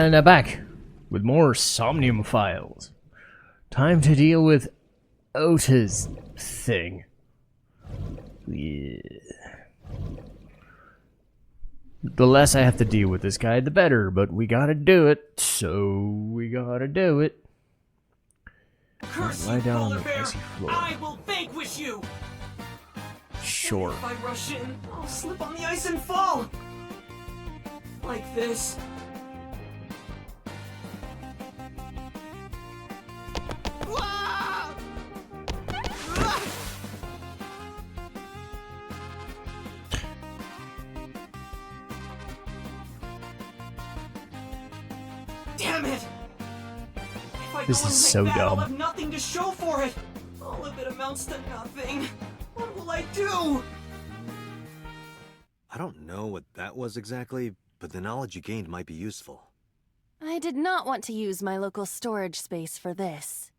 And back with more Somnium files. Time to deal with Ota's thing. Yeah. The less I have to deal with this guy, the better, but we gotta do it, so we gotta do it. Curse lie you, down on polar the bear! icy floor. I will vanquish you! Sure. If I rush in, I'll slip on the ice and fall! Like this. Ah! Ah! Damn it! If I This go is in so like that, I'll dumb. have nothing to show for it. All of it amounts to nothing. What will I do? I don't know what that was exactly, but the knowledge you gained might be useful. I did not want to use my local storage space for this.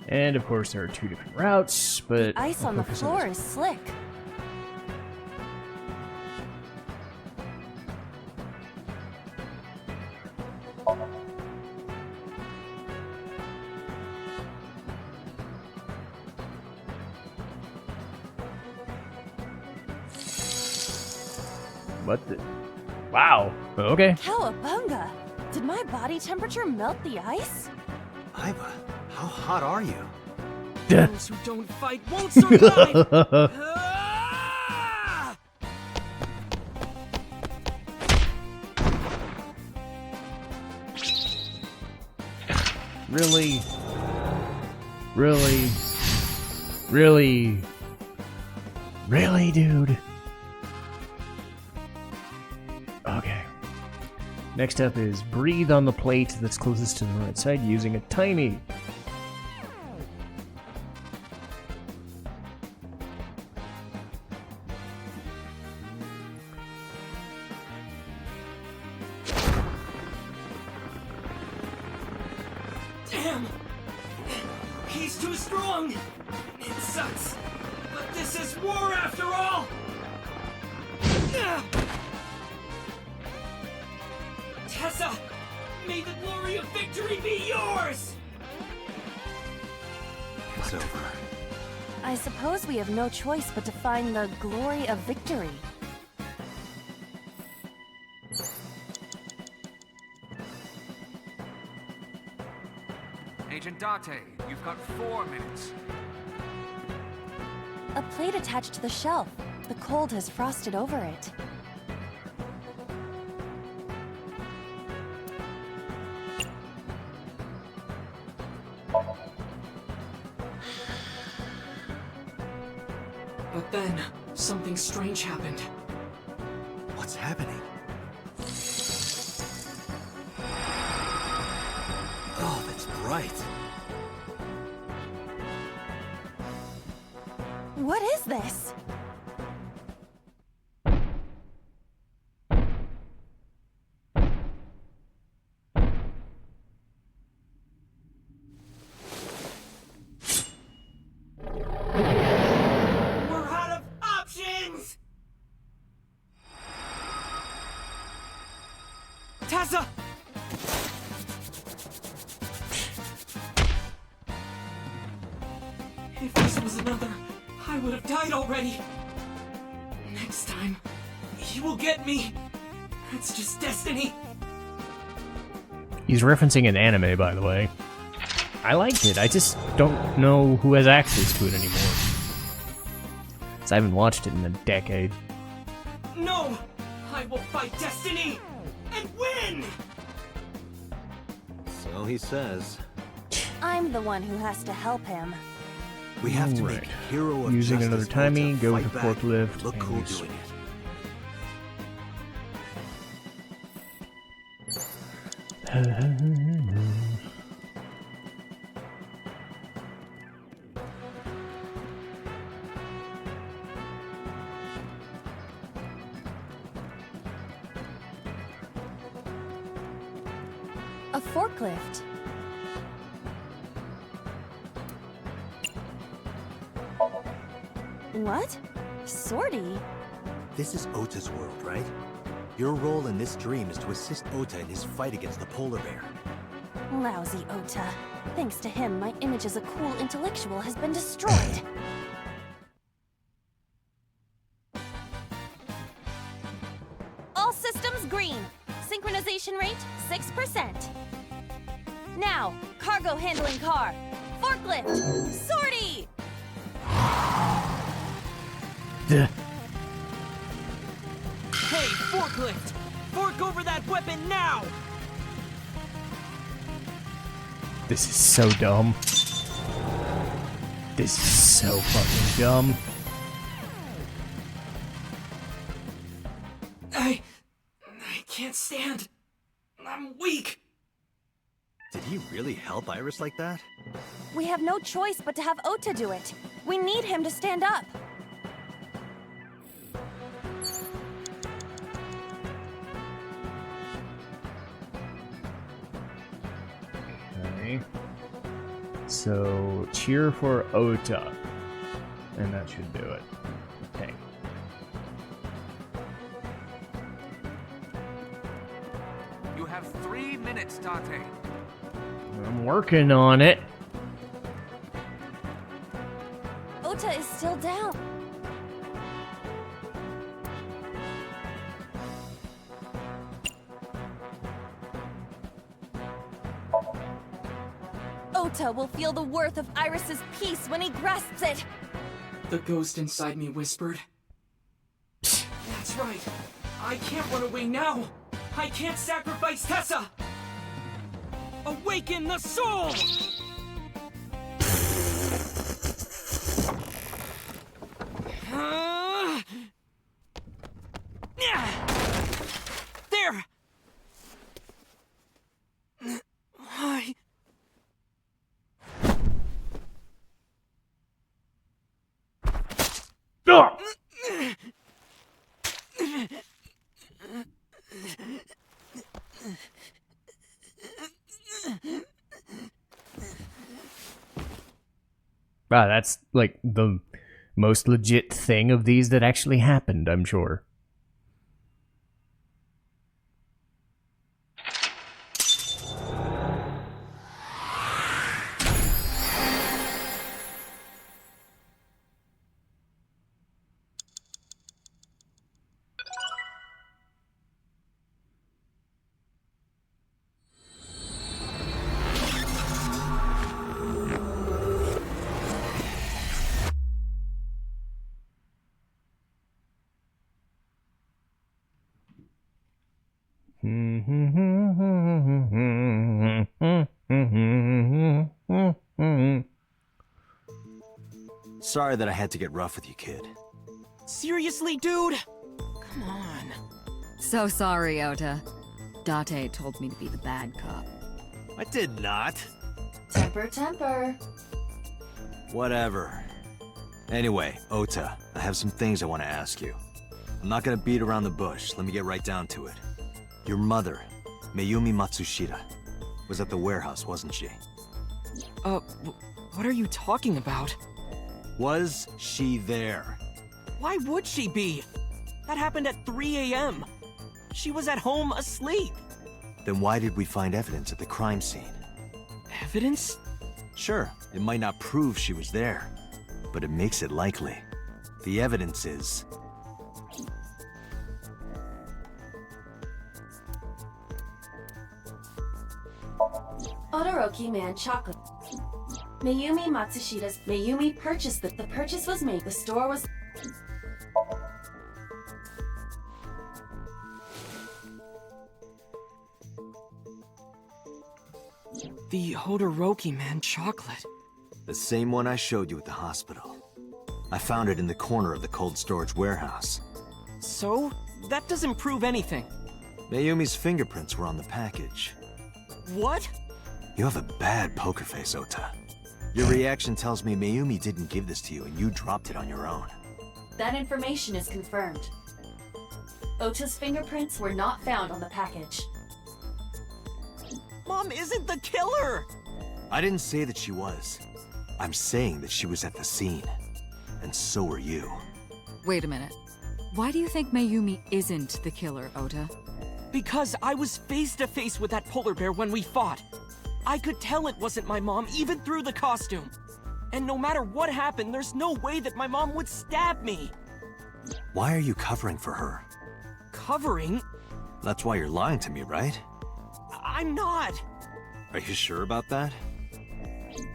And of course there are two different routes, but Ice on the floor is slick. What the? Wow. Okay. Cowabunga! Did my body temperature melt the ice? Iva, how hot are you? Those who don't fight won't survive! Ah! Really? Really? Really? Really, dude? Okay. Next up is breathe on the plate that's closest to the right side using a tiny. Damn! He's too strong! It sucks! But this is war after all! Tessa! May the glory of victory be yours! It's over. I suppose we have no choice but to find the glory of victory. Agent Date, you've got 4 minutes. A plate attached to the shelf. The cold has frosted over it. But then, something strange happened. What's happening? Oh, that's bright. What is this? We're out of options! Tessa! If this was another, I would have died already. Next time, he will get me. That's just destiny. He's referencing an anime, by the way. I liked it. I just don't know who has access to it anymore. 'Cause I haven't watched it in a decade. No! I will fight destiny! And win! So he says. I'm the one who has to help him. We have to make Alright. hero of Using justice another Ota timing, go with fight the back forklift, and look and cool use- doing it. A forklift. What? Sortie? This is Ota's world, right? Your role in this dream is to assist Ota in his fight against the polar bear. Lousy Ota. Thanks to him, my image as a cool intellectual has been destroyed. All systems green. Synchronization rate, 6%. Now, cargo handling car. Forklift. Sortie! Duh. Hey, forklift! Fork over that weapon now! This is so dumb. This is so fucking dumb. I can't stand. I'm weak. Did he really help Iris like that? We have no choice but to have Ota do it. We need him to stand up. Okay. So, cheer for Ota. And that should do it. Okay. You have 3 minutes, Date. I'm working on it. Ota is still down. Ota will feel the worth of Iris's peace when he grasps it. The ghost inside me whispered. That's right. I can't run away now. I can't sacrifice Tessa. Awaken the soul! There! I... Ah! Wow, that's like the most legit thing of these that actually happened, I'm sure. Sorry that I had to get rough with you, kid. Seriously, dude? Come on. So sorry, Ota. Date told me to be the bad cop. I did not. Temper, temper. Whatever. Anyway, Ota, I have some things I want to ask you. I'm not gonna beat around the bush. Let me get right down to it. Your mother, Mayumi Matsushita, was at the warehouse, wasn't she? What are you talking about? Was she there? Why would she be? That happened at 3 a.m. She was at home asleep. Then why did we find evidence at the crime scene? Evidence? Sure, it might not prove she was there, but it makes it likely. The evidence is... Todoroki Man chocolate. Mayumi Matsushita's Mayumi purchased it. The purchase was made. The store was... The Todoroki Man chocolate. the same one I showed you at the hospital. I found it in the corner of the cold storage warehouse. So? That doesn't prove anything. Mayumi's fingerprints were on the package. What? You have a bad poker face, Ota. Your reaction tells me Mayumi didn't give this to you and you dropped it on your own. That information is confirmed. Ota's fingerprints were not found on the package. Mom isn't the killer! I didn't say that she was. I'm saying that she was at the scene. And so were you. Wait a minute. Why do you think Mayumi isn't the killer, Ota? Because I was face to face with that polar bear when we fought. I could tell it wasn't my mom even through the costume. And no matter what happened, there's no way that my mom would stab me. Why are you covering for her? Covering? That's why you're lying to me, right? I'm not. Are you sure about that?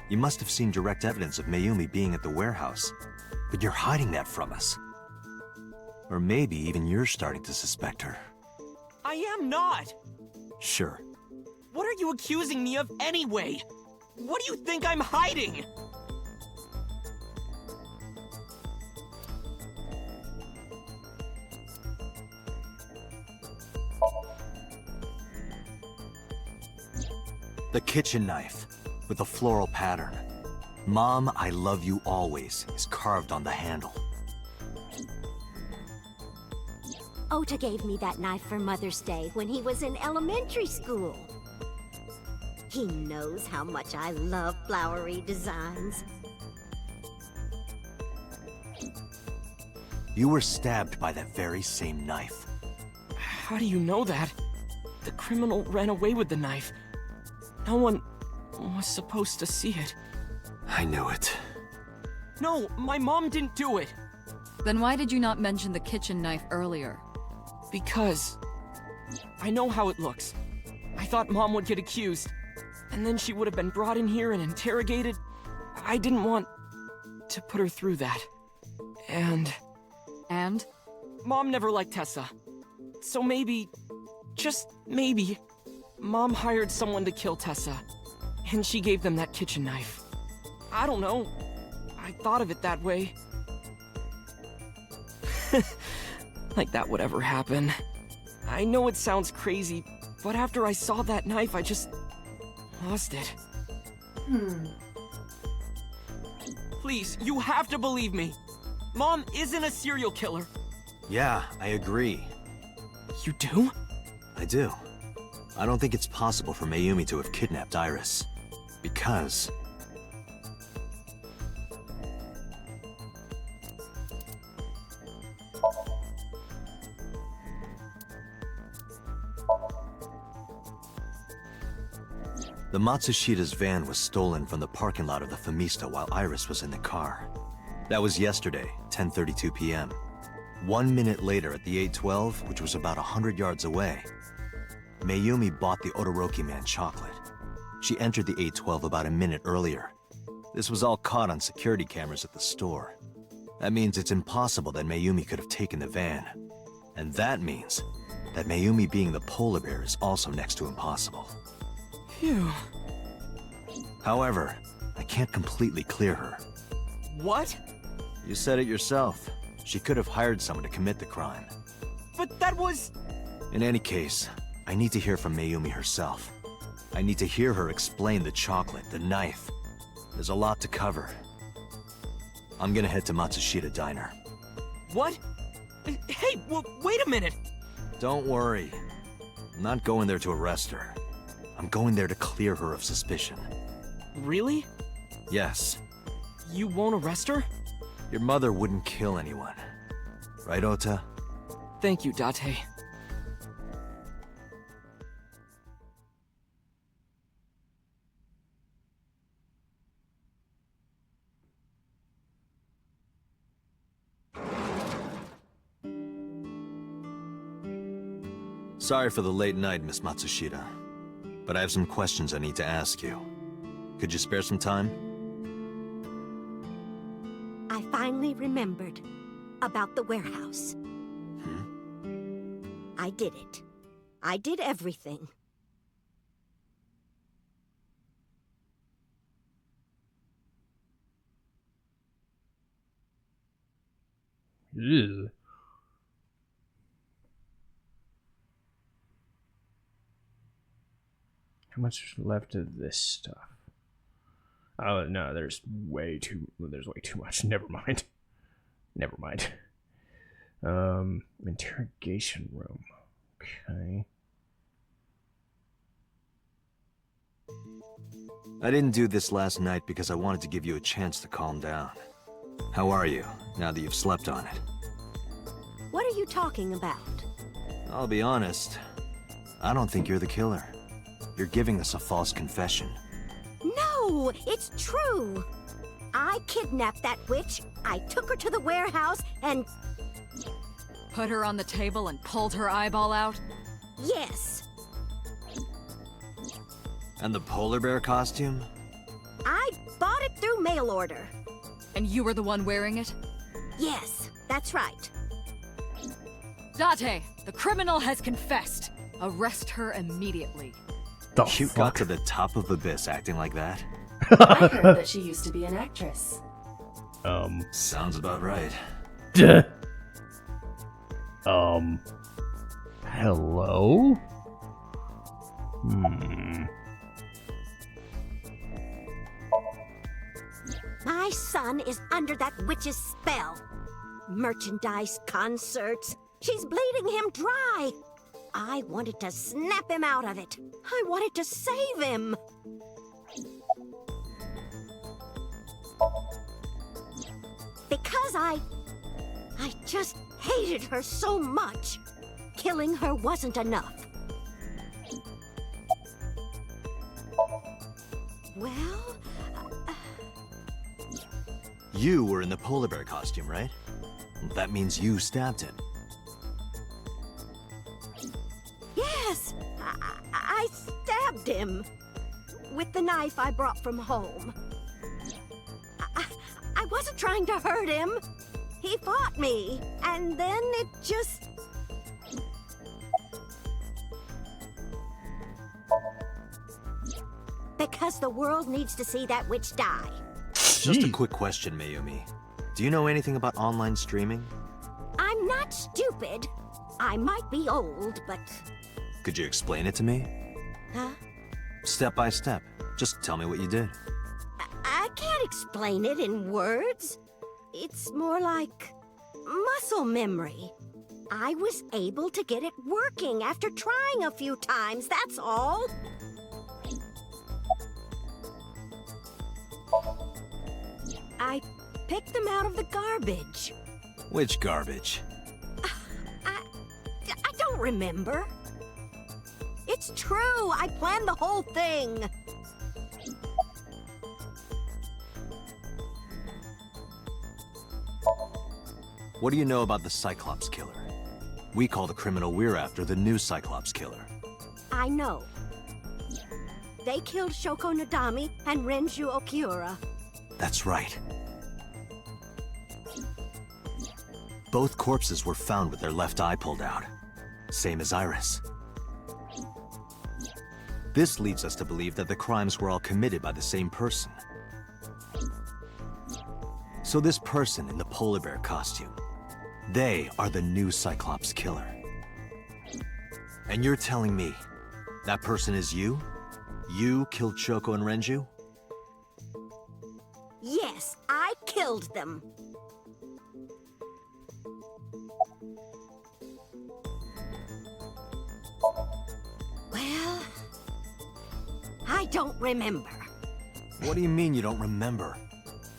You must have seen direct evidence of Mayumi being at the warehouse, but you're hiding that from us. Or maybe even you're starting to suspect her. I am not. Sure. What are you accusing me of anyway? What do you think I'm hiding? The kitchen knife, with a floral pattern. Mom, I love you always, is carved on the handle. Ota gave me that knife for Mother's Day when he was in elementary school. He knows how much I love flowery designs. You were stabbed by that very same knife. How do you know that? The criminal ran away with the knife. No one was supposed to see it. I knew it. No, my mom didn't do it. Then why did you not mention the kitchen knife earlier? Because I know how it looks. I thought Mom would get accused, and then she would have been brought in here and interrogated. I didn't want to put her through that. And Mom never liked Tessa. So maybe, just maybe, Mom hired someone to kill Tessa, and she gave them that kitchen knife. I don't know. I thought of it that way. Like that would ever happen. I know it sounds crazy, but after I saw that knife, I just lost it. Please, you have to believe me. Mom isn't a serial killer. Yeah, I agree. You do? I do. I don't think it's possible for Mayumi to have kidnapped Iris. Because... the Matsushida's van was stolen from the parking lot of the Famista while Iris was in the car. That was yesterday, 10:32 p.m. 1 minute later at the 812, which was about 100 yards away, Mayumi bought the Odoroki man chocolate. She entered the 812 about a minute earlier. This was all caught on security cameras at the store. That means it's impossible that Mayumi could have taken the van. And that means that Mayumi being the polar bear is also next to impossible. Phew. However, I can't completely clear her. What? You said it yourself. She could have hired someone to commit the crime. But that was... In any case, I need to hear from Mayumi herself. I need to hear her explain the chocolate, the knife. There's a lot to cover. I'm gonna head to Matsushita Diner. What? Hey, wait a minute! Don't worry. I'm not going there to arrest her. I'm going there to clear her of suspicion. Really? Yes. You won't arrest her? Your mother wouldn't kill anyone. Right, Ota? Thank you, Date. Sorry for the late night, Miss Matsushita. But I have some questions I need to ask you. Could you spare some time? I finally remembered about the warehouse. I did it. I did everything. Ew. How much left of this stuff? Oh no, there's way too much. Never mind. Never mind. Interrogation room. Okay. I didn't do this last night because I wanted to give you a chance to calm down. How are you, now that you've slept on it? What are you talking about? I'll be honest. I don't think you're the killer. You're giving us a false confession. No, it's true. I kidnapped that witch, I took her to the warehouse, and Put her on the table and pulled her eyeball out? yes, And the polar bear costume? I bought it through mail order. And you were the one wearing it? Yes, that's right. Date, the criminal has confessed. Arrest her immediately. The You got fuck? to the top of Abyss acting like that? I heard that she used to be an actress. Sounds about right. Duh. Hello? My son is under that witch's spell. Merchandise, concerts. She's bleeding him dry. I wanted to snap him out of it. I wanted to save him. Because I just hated her so much. Killing her wasn't enough. Well, You were in the polar bear costume, right? That means you stabbed him. yes, I stabbed him with the knife I brought from home. I wasn't trying to hurt him. He fought me, and then it just... Because the world needs to see that witch die. Just a quick question, Mayumi. Do you know anything about online streaming? I'm not stupid. I might be old, but... Could you explain it to me? Huh? Step by step. Just tell me what you did. I can't explain it in words. It's more like muscle memory. I was able to get it working after trying a few times, that's all. I picked them out of the garbage. Which garbage? I don't remember. It's true, I planned the whole thing. What do you know about the Cyclops killer? We call the criminal we're after the new Cyclops killer. I know. They killed Shoko Nadami and Renju Okiura. That's right. Both corpses were found with their left eye pulled out. Same as Iris. This leads us to believe that the crimes were all committed by the same person. So this person in the polar bear costume, they are the new Cyclops killer. And you're telling me that person is you? You killed Shoko and Renju? Yes, I killed them. Well, I don't remember. What do you mean you don't remember?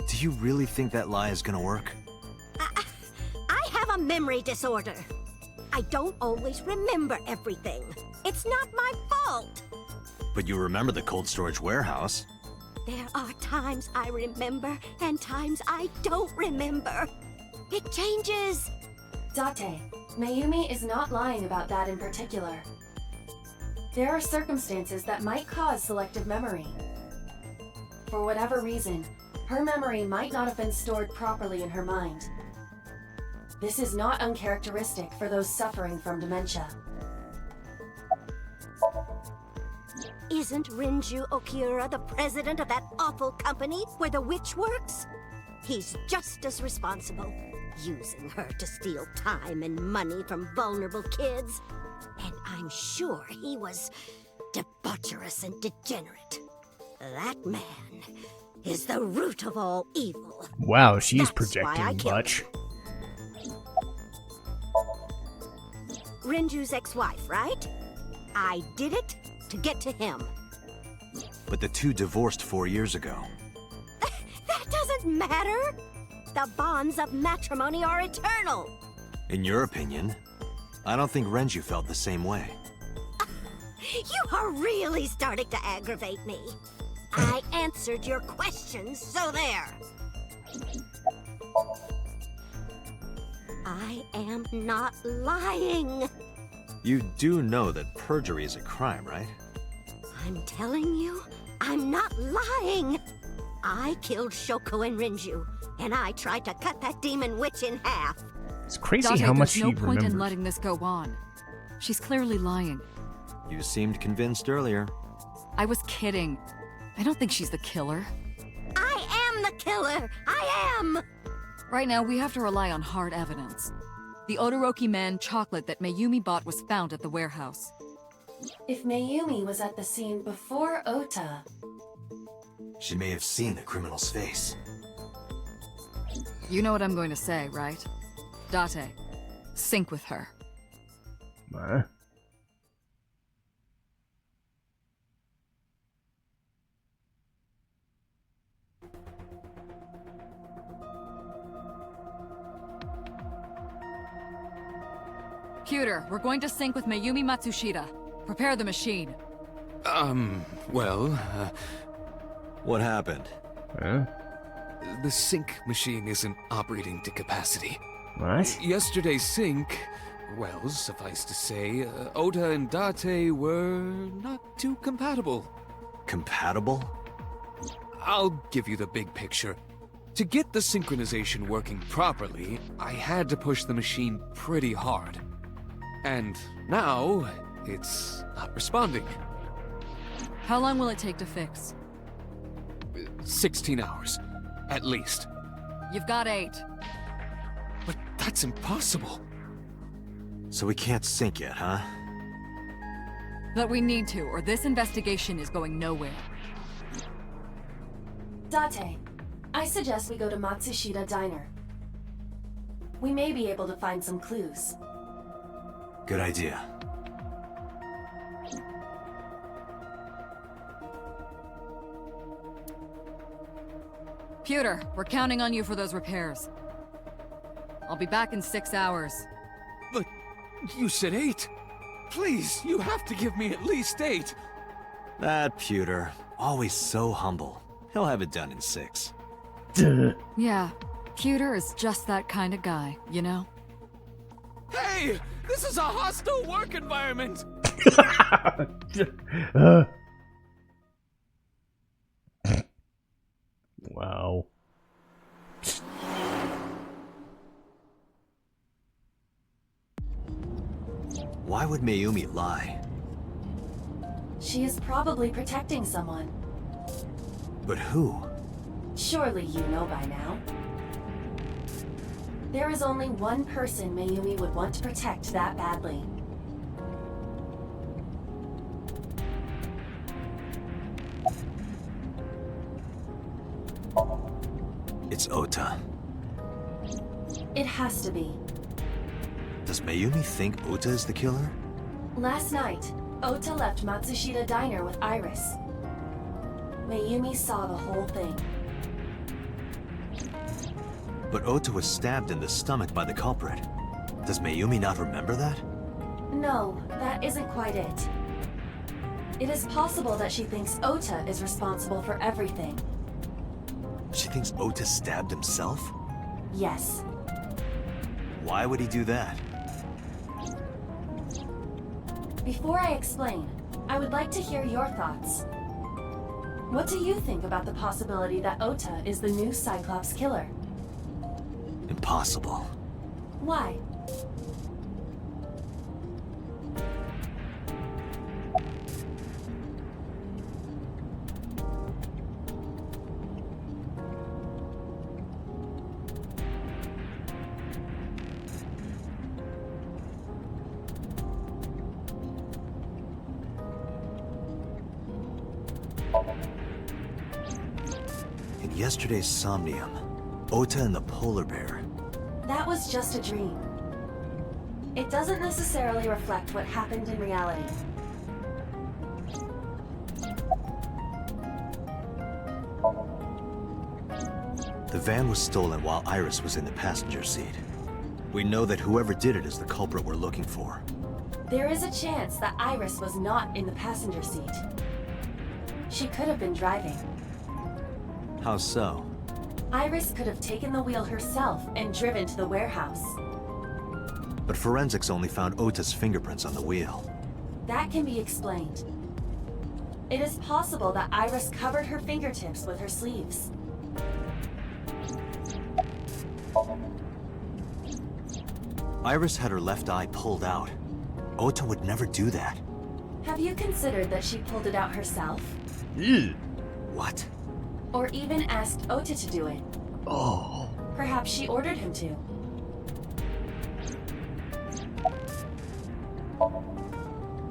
Do you really think that lie is gonna work? I have a memory disorder. I don't always remember everything. It's not my fault. But you remember the cold storage warehouse. There are times I remember and times I don't remember. It changes. Date, Mayumi is not lying about that in particular. There are circumstances that might cause selective memory. For whatever reason, her memory might not have been stored properly in her mind. This is not uncharacteristic for those suffering from dementia. Isn't Renju Okiura the president of that awful company where the witch works? He's just as responsible, using her to steal time and money from vulnerable kids. And I'm sure he was debaucherous and degenerate. That man is the root of all evil. Wow, she's That's why I projecting killed much. him. Renju's ex-wife, right? I did it to get to him. But the two divorced 4 years ago. That doesn't matter. The bonds of matrimony are eternal. In your opinion, I don't think Renju felt the same way. You are really starting to aggravate me. I answered your questions, so there. I am not lying. You do know that perjury is a crime, right? I'm telling you, I'm not lying. I killed Shoko and Renju, and I tried to cut that demon witch in half. It's crazy Date, how much there's no she point in remembers. letting this go on. She's clearly lying. You seemed convinced earlier. I was kidding. I don't think she's the killer. I am the killer! I am! Right now, we have to rely on hard evidence. The Odoroki Man chocolate that Mayumi bought was found at the warehouse. If Mayumi was at the scene before Ota, She may have seen the criminal's face. You know what I'm going to say, right? Date, sync with her. Huh? Computer, we're going to sync with Mayumi Matsushita. Prepare the machine. Well, What happened? Huh? the sync machine isn't operating to capacity. What? Yesterday's sync, well, suffice to say, Ota and Date were not too compatible. Compatible? I'll give you the big picture. To get the synchronization working properly, I had to push the machine pretty hard. And now, it's not responding. How long will it take to fix? 16 hours, at least. You've got 8. But that's impossible. So we can't sync yet, huh? But we need to, or this investigation is going nowhere. Date, I suggest we go to Matsushita Diner. We may be able to find some clues. Good idea. Computer, we're counting on you for those repairs. I'll be back in 6 hours. But you said 8. Please, you have to give me at least 8. That pewter, always so humble. He'll have it done in 6. Yeah, Computer is just that kind of guy, you know? Hey, this is a hostile work environment. Wow. Why would Mayumi lie? She is probably protecting someone. But who? Surely you know by now. There is only one person Mayumi would want to protect that badly. It's Ota. It has to be. Does Mayumi think Ota is the killer? Last night, Ota left Matsushita Diner with Iris. Mayumi saw the whole thing. But Ota was stabbed in the stomach by the culprit. Does Mayumi not remember that? No, that isn't quite it. It is possible that she thinks Ota is responsible for everything. She thinks Ota stabbed himself? Yes. Why would he do that? Before I explain, I would like to hear your thoughts. What do you think about the possibility that Ota is the new Cyclops killer? Impossible. Why? In yesterday's Somnium, Ota and the polar bear. That was just a dream. It doesn't necessarily reflect what happened in reality. The van was stolen while Iris was in the passenger seat. We know that whoever did it is the culprit we're looking for. There is a chance that Iris was not in the passenger seat. She could have been driving. How so? Iris could have taken the wheel herself and driven to the warehouse. But forensics only found Ota's fingerprints on the wheel. That can be explained. It is possible that Iris covered her fingertips with her sleeves. Iris had her left eye pulled out. Ota would never do that. Have you considered that she pulled it out herself? What? Or even asked Ota to do it? Oh. Perhaps she ordered him to.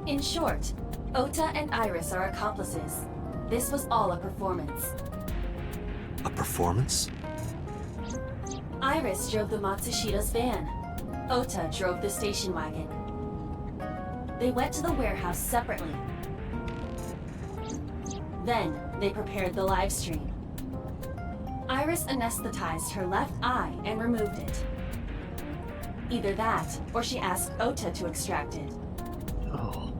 In short, Ota and Iris are accomplices. This was all a performance. A performance? Iris drove the Matsushida's van. Ota drove the station wagon. They went to the warehouse separately. Then, they prepared the live stream. Iris anesthetized her left eye and removed it. Either that, or she asked Ota to extract it. Oh.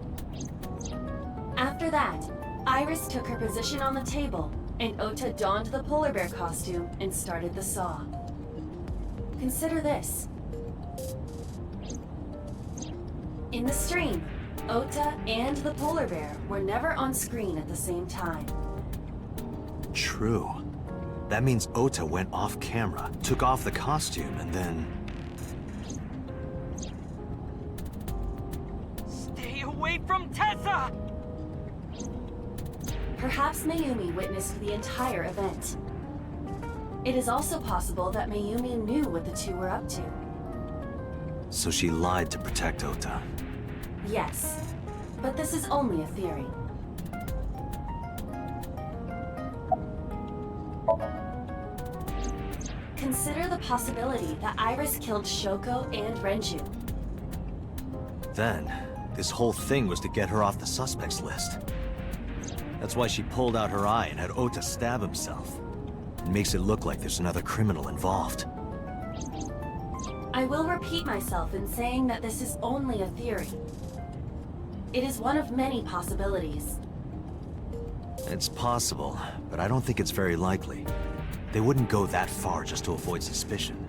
After that, Iris took her position on the table, and Ota donned the polar bear costume and started the saw. Consider this. In the stream, Ota and the polar bear were never on screen at the same time. True. That means Ota went off camera, took off the costume, and then... Stay away from Tessa! Perhaps Mayumi witnessed the entire event. It is also possible that Mayumi knew what the two were up to. So she lied to protect Ota. Yes, but this is only a theory. Consider the possibility that Iris killed Shoko and Renju. Then, this whole thing was to get her off the suspects list. That's why she pulled out her eye and had Ota stab himself. It makes it look like there's another criminal involved. I will repeat myself in saying that this is only a theory. It is one of many possibilities. It's possible, but I don't think it's very likely. They wouldn't go that far just to avoid suspicion.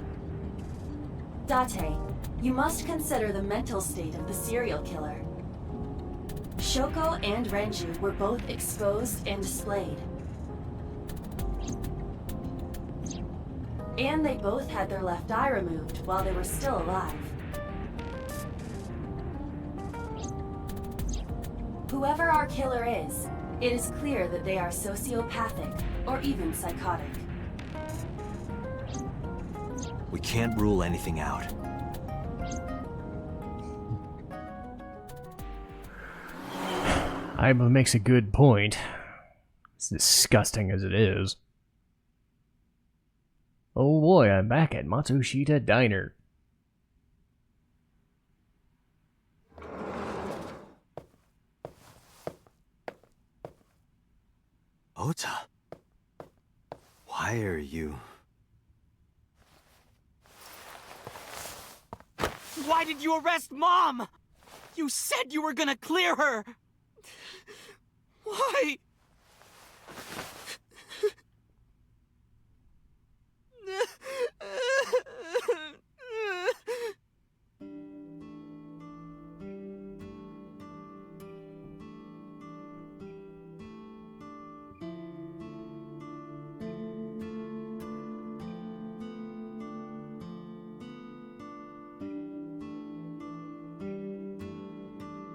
Date, you must consider the mental state of the serial killer. Shoko and Renju were both exposed and displayed. And they both had their left eye removed while they were still alive. Whoever our killer is, it is clear that they are sociopathic or even psychotic. We can't rule anything out. Aiba makes a good point. As disgusting as it is. Oh boy, I'm back at Matsushita Diner. Ota? Why are you... Why did you arrest Mom? You said you were gonna clear her! Why?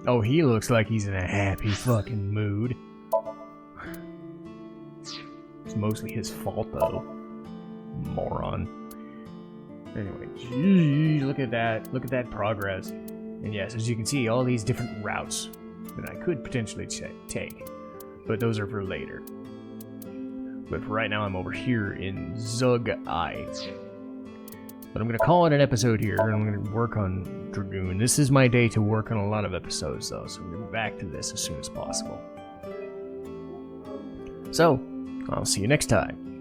Oh, he looks like he's in a happy fucking mood. It's mostly his fault, though. Moron. Anyway, geez, look at that. Look at that progress. And yes, as you can see, all these different routes that I could potentially take. But those are for later. But for right now, I'm over here in Zug-Ai. But I'm going to call it an episode here, and I'm going to work on Dragoon. This is my day to work on a lot of episodes, though, so I'm going to be back to this as soon as possible. So, I'll see you next time.